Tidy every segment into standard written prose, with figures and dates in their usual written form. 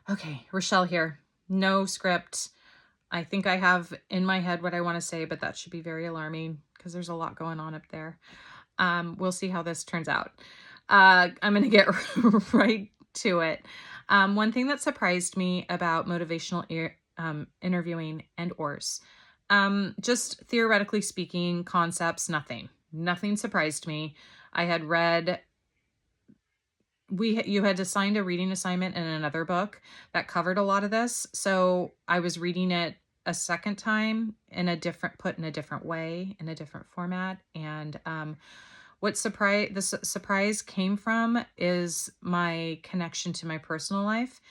Okay, Rochelle here. No script. I think I have in my head what I want to say, but that should be very alarming because there's a lot going on up there. We'll see how this turns out. I'm going to get right to it. One thing that surprised me about motivational interviewing and ORS, just theoretically speaking, concepts, nothing surprised me. I had read you had assigned a reading assignment in another book that covered a lot of this. So I was reading it a second time put in a different way, in a different format. And what surprise came from is my connection to my personal life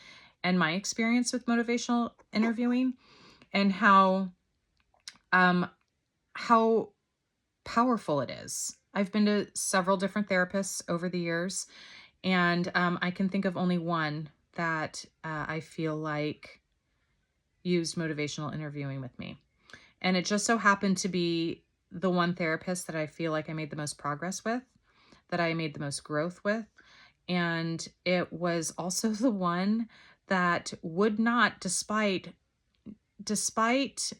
and my experience with motivational interviewing, and um how powerful it is. I've been to several different therapists over the years, and I can think of only one that I feel like used motivational interviewing with me. And it just so happened to be the one therapist that I feel like I made the most progress with, that I made the most growth with. And it was also the one that would not, despite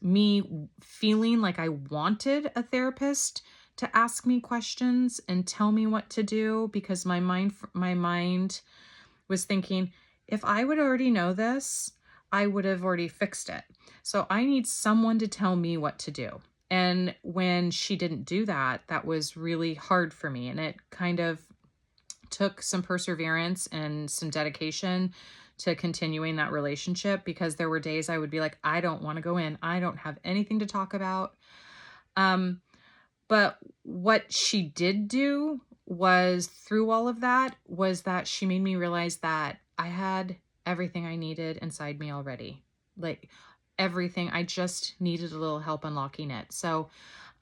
me feeling like I wanted a therapist to ask me questions and tell me what to do, because my mind was thinking, if I would already know this, I would have already fixed it. So I need someone to tell me what to do. And when she didn't do that, that was really hard for me. And it kind of took some perseverance and some dedication to continuing that relationship, because there were days I would be like, I don't want to go in. I don't have anything to talk about. Um, but what she did do was, through all of that, was that she made me realize that I had everything I needed inside me already. Like everything. I just needed a little help unlocking it. So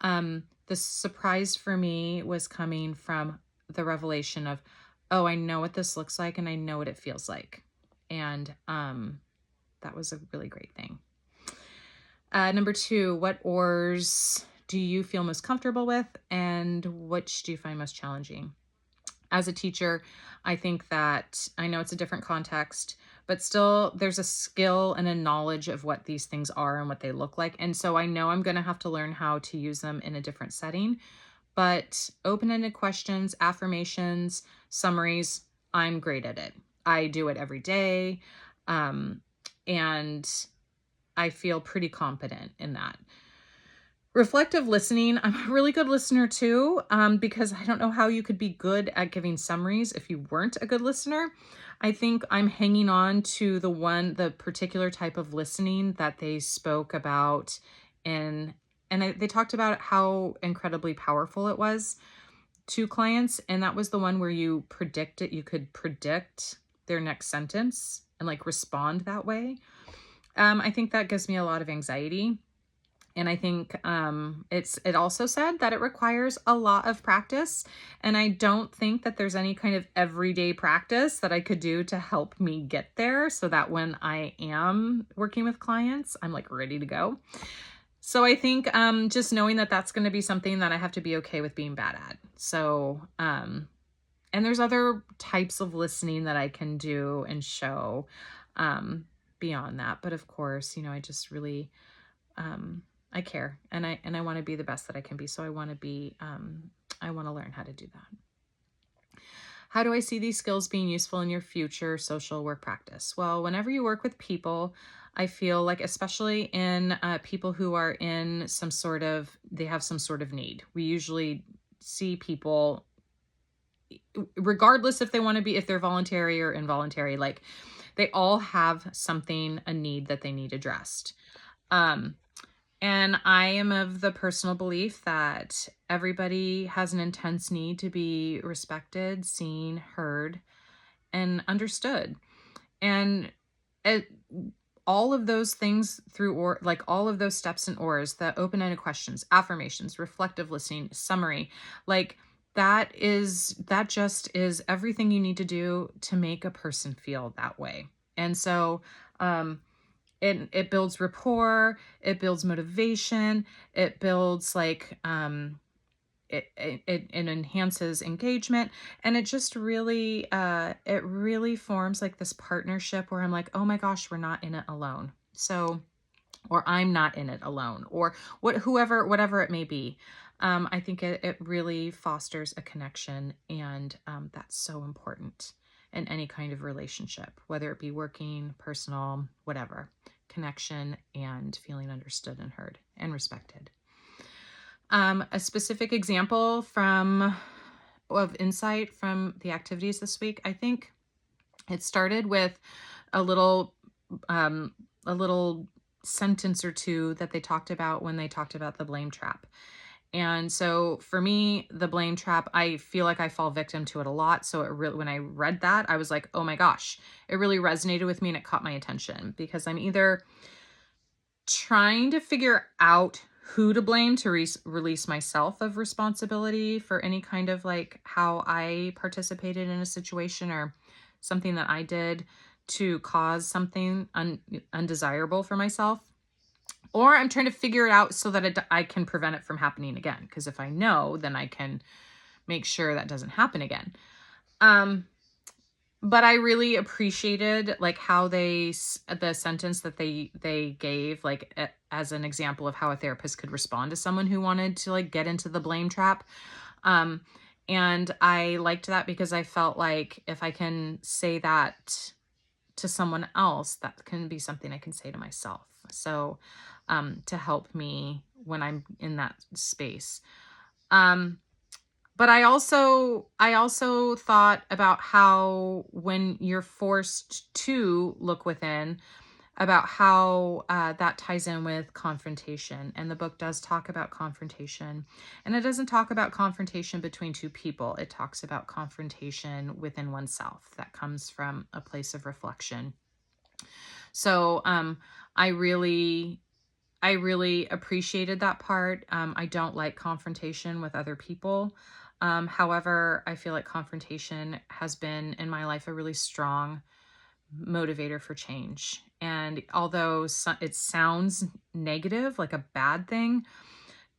the surprise for me was coming from the revelation of, oh, I know what this looks like and I know what it feels like. And that was a really great thing. Number two, what ORs do you feel most comfortable with, and which do you find most challenging? As a teacher, I think that I know it's a different context, but still there's a skill and a knowledge of what these things are and what they look like. And so I know I'm going to have to learn how to use them in a different setting. But open-ended questions, affirmations, summaries, I'm great at it. I do it every day. Um, and I feel pretty competent in that. Reflective listening, I'm a really good listener too, because I don't know how you could be good at giving summaries if you weren't a good listener. I think I'm hanging on to the particular type of listening that they spoke about in, they talked about how incredibly powerful it was to clients. And that was the one where you could predict their next sentence and like respond that way. I think that gives me a lot of anxiety. And I think it also said that it requires a lot of practice. And I don't think that there's any kind of everyday practice that I could do to help me get there, so that when I am working with clients, I'm like ready to go. So I think just knowing that that's going to be something that I have to be okay with being bad at. So, and there's other types of listening that I can do and show beyond that. But of course, I just really, I care, and I want to be the best that I can be. So I want to learn how to do that. How do I see these skills being useful in your future social work practice? Well, whenever you work with people, I feel like, especially in people who are in they have some sort of need. We usually see people, regardless if they're voluntary or involuntary, like they all have something, a need that they need addressed. And I am of the personal belief that everybody has an intense need to be respected, seen, heard, and understood. And it, all of those things all of those steps in ORs, the open-ended questions, affirmations, reflective listening, summary, like that just is everything you need to do to make a person feel that way. And so, it builds rapport, it builds motivation, it builds it enhances engagement, and it really forms like this partnership where I'm like, oh my gosh, we're not in it alone. So, or I'm not in it alone, or whatever it may be. I think it really fosters a connection, and that's so important in any kind of relationship, whether it be working, personal, whatever. Connection and feeling understood and heard and respected. A specific example of insight from the activities this week, I think it started with a little um, a little sentence or two that they talked about when they talked about the blame trap. And so for me, the blame trap, I feel like I fall victim to it a lot. So when I read that, I was like, oh my gosh, it really resonated with me and it caught my attention, because I'm either trying to figure out who to blame to release myself of responsibility for any kind of like how I participated in a situation or something that I did to cause something undesirable for myself, or I'm trying to figure it out so that I can prevent it from happening again. Because if I know, then I can make sure that doesn't happen again. But I really appreciated like how the sentence that they gave, like as an example of how a therapist could respond to someone who wanted to like get into the blame trap. And I liked that because I felt like if I can say that to someone else, that can be something I can say to myself. So, to help me when I'm in that space. But I also thought about how when you're forced to look within, about how that ties in with confrontation. And the book does talk about confrontation. And it doesn't talk about confrontation between two people. It talks about confrontation within oneself that comes from a place of reflection. So I really appreciated that part. I don't like confrontation with other people. However, I feel like confrontation has been in my life a really strong motivator for change. And although it sounds negative, like a bad thing,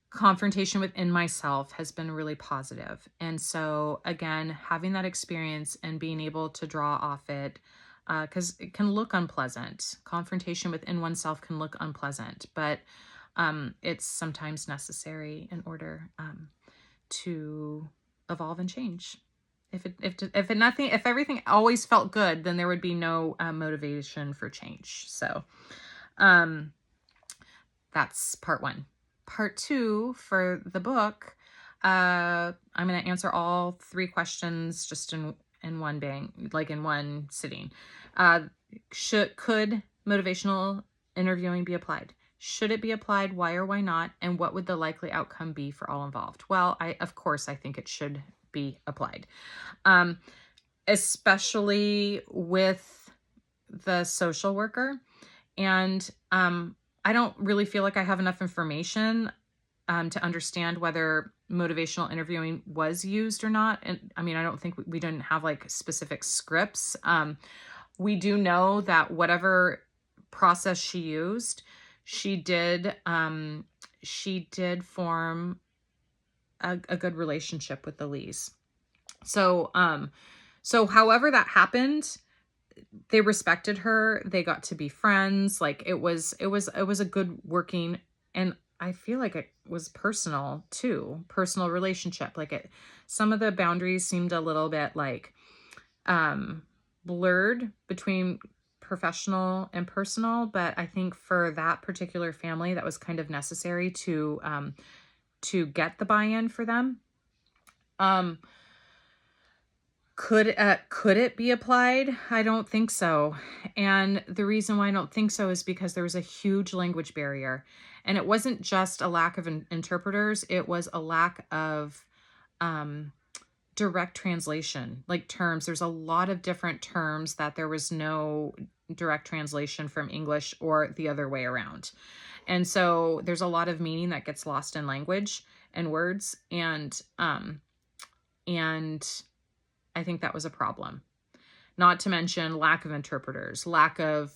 confrontation within myself has been really positive. And so again, having that experience and being able to draw off it, because it can look unpleasant. Confrontation within oneself can look unpleasant, but it's sometimes necessary in order to evolve and change. If everything always felt good, then there would be no motivation for change. So that's part one. Part two for the book, I'm going to answer all three questions just in one bang, like in one sitting. Could motivational interviewing be applied? Should it be applied? Why or why not? And what would the likely outcome be for all involved? Well, of course, I think it should be applied, especially with the social worker. And I don't really feel like I have enough information to understand whether motivational interviewing was used or not. And I mean, I don't think we didn't have like specific scripts. We do know that whatever process she used, she did form a good relationship with the Lees. So however that happened, they respected her. They got to be friends. Like it was a good working, and I feel like it was personal too, personal relationship. Like some of the boundaries seemed a little bit like blurred between professional and personal, but I think for that particular family, that was kind of necessary to get the buy-in for them. Could it be applied? I don't think so. And the reason why I don't think so is because there was a huge language barrier. And it wasn't just a lack of interpreters, it was a lack of direct translation, like terms. There's a lot of different terms that there was no direct translation from English or the other way around. And so there's a lot of meaning that gets lost in language and words. And I think that was a problem. Not to mention lack of interpreters, lack of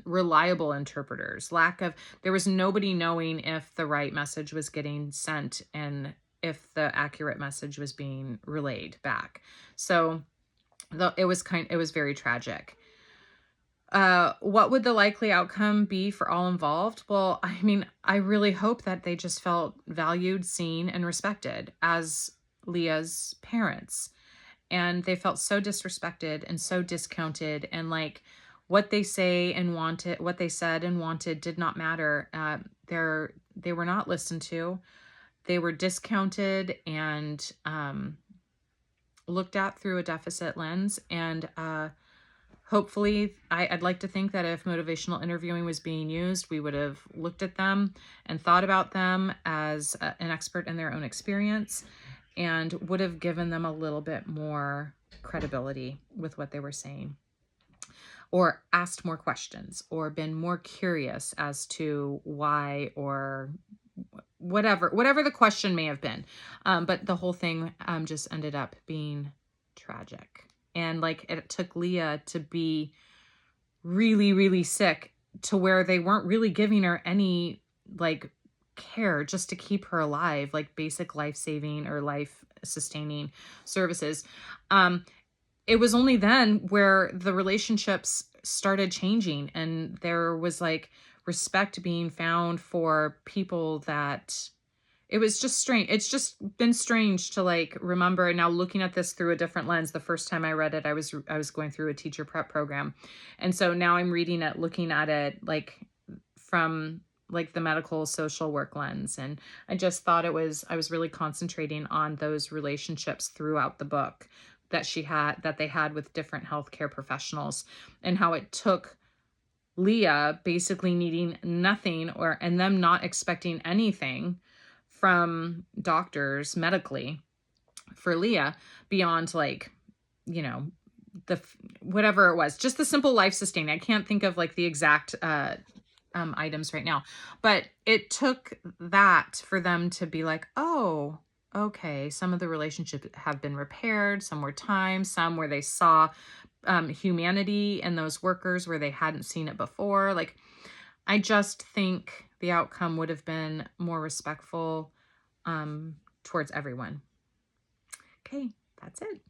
reliable interpreters, there was nobody knowing if the right message was getting sent and if the accurate message was being relayed back. So it was very tragic. What would the likely outcome be for all involved? Well, I mean, I really hope that they just felt valued, seen, and respected as Leah's parents. And they felt so disrespected and so discounted, and like what they what they said and wanted did not matter. They were not listened to. They were discounted and looked at through a deficit lens. And hopefully, I'd like to think that if motivational interviewing was being used, we would have looked at them and thought about them as an expert in their own experience, and would have given them a little bit more credibility with what they were saying, or asked more questions, or been more curious as to why, or whatever the question may have been. But the whole thing just ended up being tragic. And like, it took Leah to be really, really sick to where they weren't really giving her any like care just to keep her alive, like basic life-saving or life-sustaining services. It was only then where the relationships started changing, and there was like respect being found for people that it was just strange. It's just been strange to like remember now, looking at this through a different lens. The first time I read it, I was going through a teacher prep program. And so now I'm reading it, looking at it like from like the medical social work lens. And I just thought I was really concentrating on those relationships throughout the book that they had with different healthcare professionals, and how it took Leah basically needing nothing, and them not expecting anything from doctors medically for Leah beyond like, you know, whatever it was, just the simple life sustaining. I can't think of like the exact items right now, but it took that for them to be like, oh, okay, some of the relationships have been repaired, some were time, some where they saw humanity in those workers where they hadn't seen it before. Like, I just think the outcome would have been more respectful towards everyone. Okay, that's it.